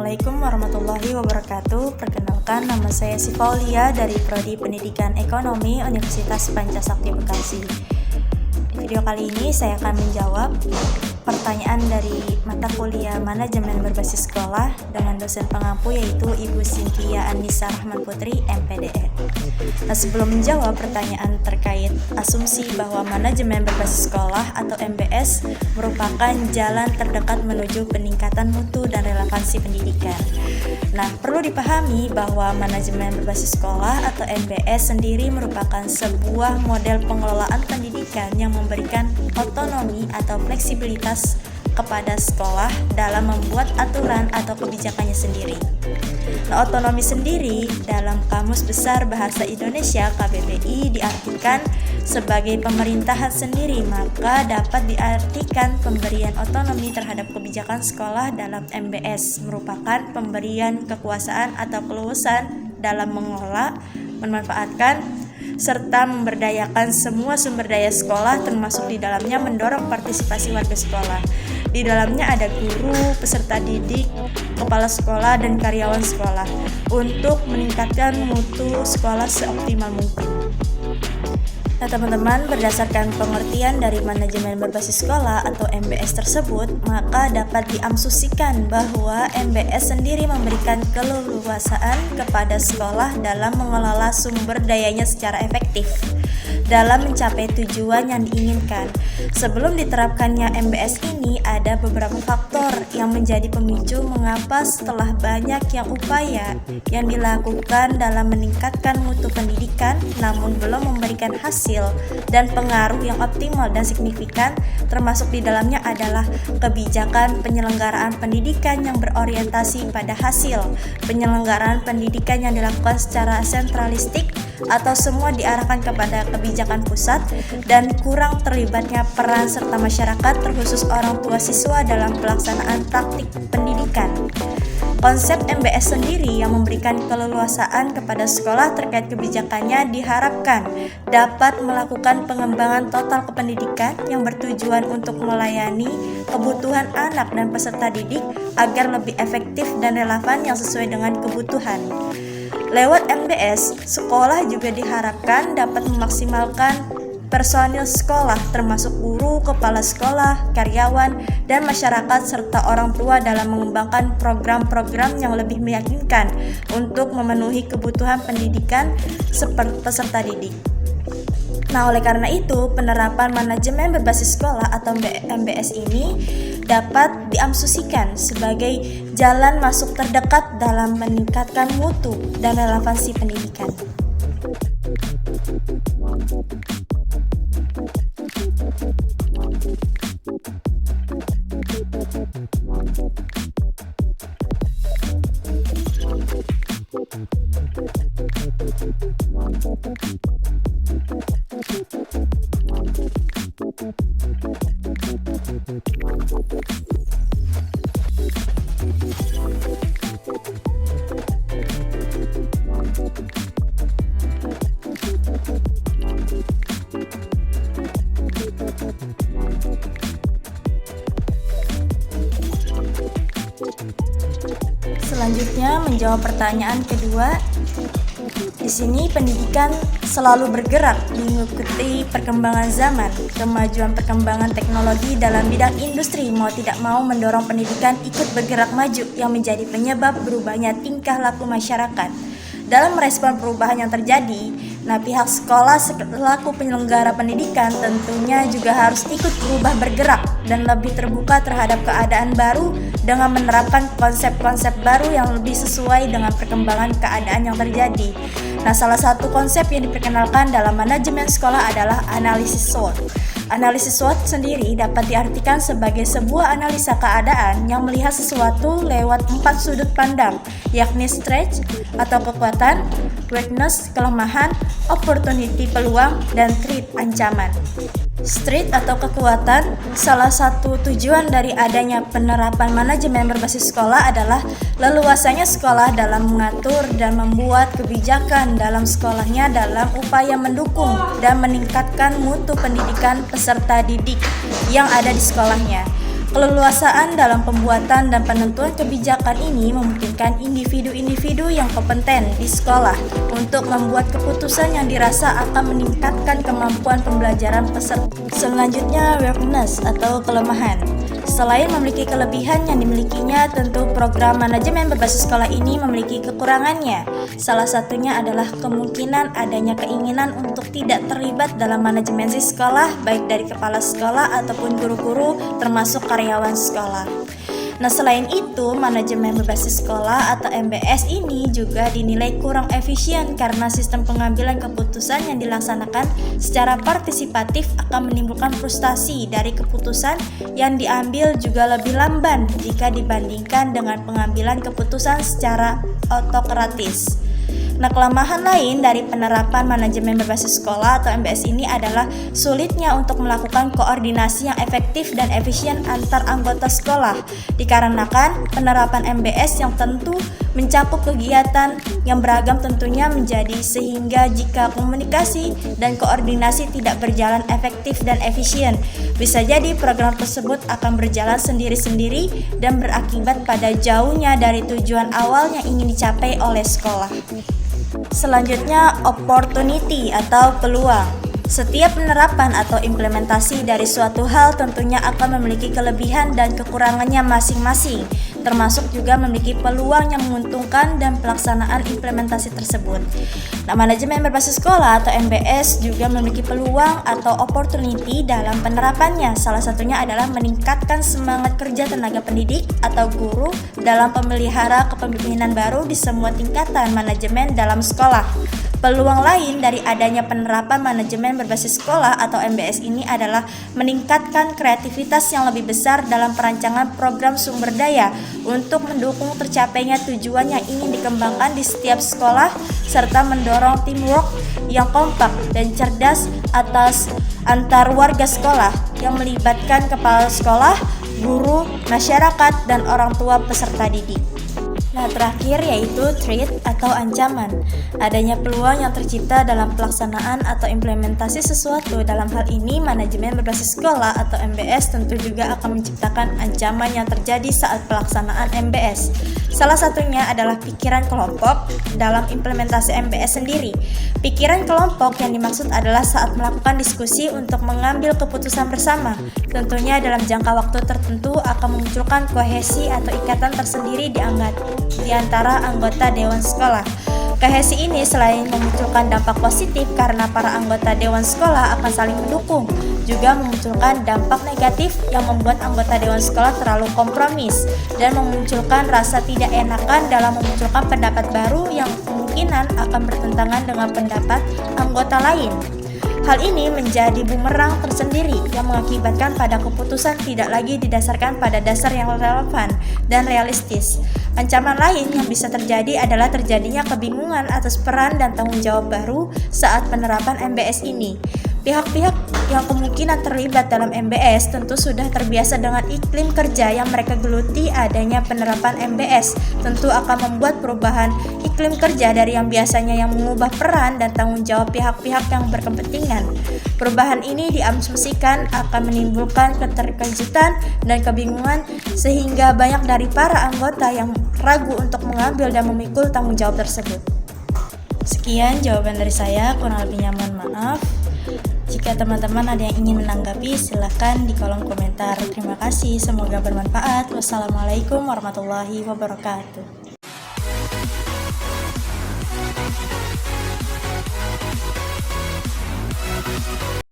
Assalamualaikum warahmatullahi wabarakatuh. Perkenalkan, nama saya Sifaulia dari Prodi Pendidikan Ekonomi Universitas Pancasakti Bekasi. Di video kali ini saya akan menjawab pertanyaan dari mata kuliah Manajemen Berbasis Sekolah dengan dosen pengampu yaitu Ibu Cynthia Anissa Rahman Putri, MPDN. Nah, sebelum menjawab pertanyaan terkait asumsi bahwa manajemen berbasis sekolah atau MBS merupakan jalan terdekat menuju peningkatan mutu dan relevansi pendidikan. Nah, perlu dipahami bahwa manajemen berbasis sekolah atau MBS sendiri merupakan sebuah model pengelolaan pendidikan yang memberikan otonomi atau fleksibilitas kepada sekolah dalam membuat aturan atau kebijakannya sendiri. Nah, otonomi sendiri dalam Kamus Besar Bahasa Indonesia KBBI diartikan sebagai pemerintahan sendiri, maka dapat diartikan pemberian otonomi terhadap kebijakan sekolah dalam MBS merupakan pemberian kekuasaan atau keluasan dalam mengelola, memanfaatkan, serta memberdayakan semua sumber daya sekolah, termasuk di dalamnya mendorong partisipasi warga sekolah. Di dalamnya ada guru, peserta didik, kepala sekolah, dan karyawan sekolah untuk meningkatkan mutu sekolah seoptimal mungkin. Nah, teman-teman, berdasarkan pengertian dari manajemen berbasis sekolah atau MBS tersebut, maka dapat diasumsikan bahwa MBS sendiri memberikan keleluasaan kepada sekolah dalam mengelola sumber dayanya secara efektif dalam mencapai tujuan yang diinginkan. Sebelum diterapkannya MBS ini, ada beberapa faktor yang menjadi pemicu mengapa setelah banyak upaya yang dilakukan dalam meningkatkan mutu pendidikan, namun belum memberikan hasil dan pengaruh yang optimal dan signifikan, termasuk di dalamnya adalah kebijakan penyelenggaraan pendidikan yang berorientasi pada hasil, penyelenggaraan pendidikan yang dilakukan secara sentralistik atau semua diarahkan kepada kebijakan pusat, dan kurang terlibatnya peran serta masyarakat terkhusus orang tua siswa dalam pelaksanaan praktik pendidikan. Konsep MBS sendiri yang memberikan keleluasaan kepada sekolah terkait kebijakannya diharapkan dapat melakukan pengembangan total kependidikan yang bertujuan untuk melayani kebutuhan anak dan peserta didik agar lebih efektif dan relevan yang sesuai dengan kebutuhan. Lewat MBS, sekolah juga diharapkan dapat memaksimalkan personil sekolah termasuk guru, kepala sekolah, karyawan, dan masyarakat serta orang tua dalam mengembangkan program-program yang lebih meyakinkan untuk memenuhi kebutuhan pendidikan seperti peserta didik. Nah, oleh karena itu, penerapan manajemen berbasis sekolah atau MBS ini dapat diasumsikan sebagai jalan masuk terdekat dalam meningkatkan mutu dan relevansi pendidikan. Selanjutnya menjawab pertanyaan kedua. Di sini pendidikan selalu bergerak mengikuti perkembangan zaman, kemajuan perkembangan teknologi dalam bidang industri mau tidak mau mendorong pendidikan ikut bergerak maju yang menjadi penyebab berubahnya tingkah laku masyarakat. Dalam merespon perubahan yang terjadi, pihak sekolah selaku penyelenggara pendidikan tentunya juga harus ikut bergerak dan lebih terbuka terhadap keadaan baru dengan menerapkan konsep-konsep baru yang lebih sesuai dengan perkembangan keadaan yang terjadi. Nah, salah satu konsep yang diperkenalkan dalam manajemen sekolah adalah analisis SWOT. Analisis SWOT sendiri dapat diartikan sebagai sebuah analisa keadaan yang melihat sesuatu lewat 4 sudut pandang, yakni strength atau kekuatan, weakness, kelemahan, opportunity, peluang, dan threat, ancaman. Strength atau kekuatan, salah satu tujuan dari adanya penerapan manajemen berbasis sekolah adalah leluasanya sekolah dalam mengatur dan membuat kebijakan dalam sekolahnya dalam upaya mendukung dan meningkatkan mutu pendidikan peserta didik yang ada di sekolahnya. Keleluasaan dalam pembuatan dan penentuan kebijakan ini memungkinkan individu-individu yang kompeten di sekolah untuk membuat keputusan yang dirasa akan meningkatkan kemampuan pembelajaran peserta. Selanjutnya, weakness atau kelemahan. Selain memiliki kelebihan yang dimilikinya, tentu program manajemen berbasis sekolah ini memiliki kekurangannya. Salah satunya adalah kemungkinan adanya keinginan untuk tidak terlibat dalam manajemen sekolah, baik dari kepala sekolah ataupun guru-guru termasuk karyawan sekolah. Nah, selain itu, manajemen berbasis sekolah atau MBS ini juga dinilai kurang efisien karena sistem pengambilan keputusan yang dilaksanakan secara partisipatif akan menimbulkan frustasi dari keputusan yang diambil juga lebih lamban jika dibandingkan dengan pengambilan keputusan secara otokratis. Nah, kelemahan lain dari penerapan manajemen berbasis sekolah atau MBS ini adalah sulitnya untuk melakukan koordinasi yang efektif dan efisien antar anggota sekolah, dikarenakan penerapan MBS yang tentu mencakup kegiatan yang beragam tentunya menjadi sehingga jika komunikasi dan koordinasi tidak berjalan efektif dan efisien, bisa jadi program tersebut akan berjalan sendiri-sendiri dan berakibat pada jauhnya dari tujuan awal yang ingin dicapai oleh sekolah. Selanjutnya, opportunity atau peluang. Setiap penerapan atau implementasi dari suatu hal tentunya akan memiliki kelebihan dan kekurangannya masing-masing, termasuk juga memiliki peluang yang menguntungkan dan pelaksanaan implementasi tersebut. Nah, manajemen berbasis sekolah atau MBS juga memiliki peluang atau opportunity dalam penerapannya. Salah satunya adalah meningkatkan semangat kerja tenaga pendidik atau guru dalam pemelihara kepemimpinan baru di semua tingkatan manajemen dalam sekolah. Peluang lain dari adanya penerapan manajemen berbasis sekolah atau MBS ini adalah meningkatkan kreativitas yang lebih besar dalam perancangan program sumber daya untuk mendukung tercapainya tujuan yang ingin dikembangkan di setiap sekolah, serta mendorong teamwork yang kompak dan cerdas atas antar warga sekolah yang melibatkan kepala sekolah, guru, masyarakat, dan orang tua peserta didik. Nah, terakhir yaitu threat atau ancaman. Adanya peluang yang tercipta dalam pelaksanaan atau implementasi sesuatu. Dalam hal ini, manajemen berbasis sekolah atau MBS tentu juga akan menciptakan ancaman yang terjadi saat pelaksanaan MBS. Salah satunya adalah pikiran kelompok dalam implementasi MBS sendiri. Pikiran kelompok yang dimaksud adalah saat melakukan diskusi untuk mengambil keputusan bersama. Tentunya dalam jangka waktu tertentu akan memunculkan kohesi atau ikatan tersendiri di antara anggota dewan sekolah. Kohesi ini selain memunculkan dampak positif karena para anggota dewan sekolah akan saling mendukung, juga memunculkan dampak negatif yang membuat anggota dewan sekolah terlalu kompromis dan memunculkan rasa tidak enakan dalam memunculkan pendapat baru yang kemungkinan akan bertentangan dengan pendapat anggota lain. Hal ini menjadi bumerang tersendiri yang mengakibatkan pada keputusan tidak lagi didasarkan pada dasar yang relevan dan realistis. Ancaman lain yang bisa terjadi adalah terjadinya kebingungan atas peran dan tanggung jawab baru saat penerapan MBS ini. Pihak-pihak yang kemungkinan terlibat dalam MBS tentu sudah terbiasa dengan iklim kerja yang mereka geluti. Adanya penerapan MBS tentu akan membuat perubahan iklim kerja dari yang biasanya yang mengubah peran dan tanggung jawab pihak-pihak yang berkepentingan. Perubahan ini diasumsikan akan menimbulkan keterkejutan dan kebingungan sehingga banyak dari para anggota yang ragu untuk mengambil dan memikul tanggung jawab tersebut. Sekian jawaban dari saya, kurang lebihnya mohon maaf. Jika teman-teman ada yang ingin menanggapi, silakan di kolom komentar. Terima kasih, semoga bermanfaat. Wassalamualaikum warahmatullahi wabarakatuh.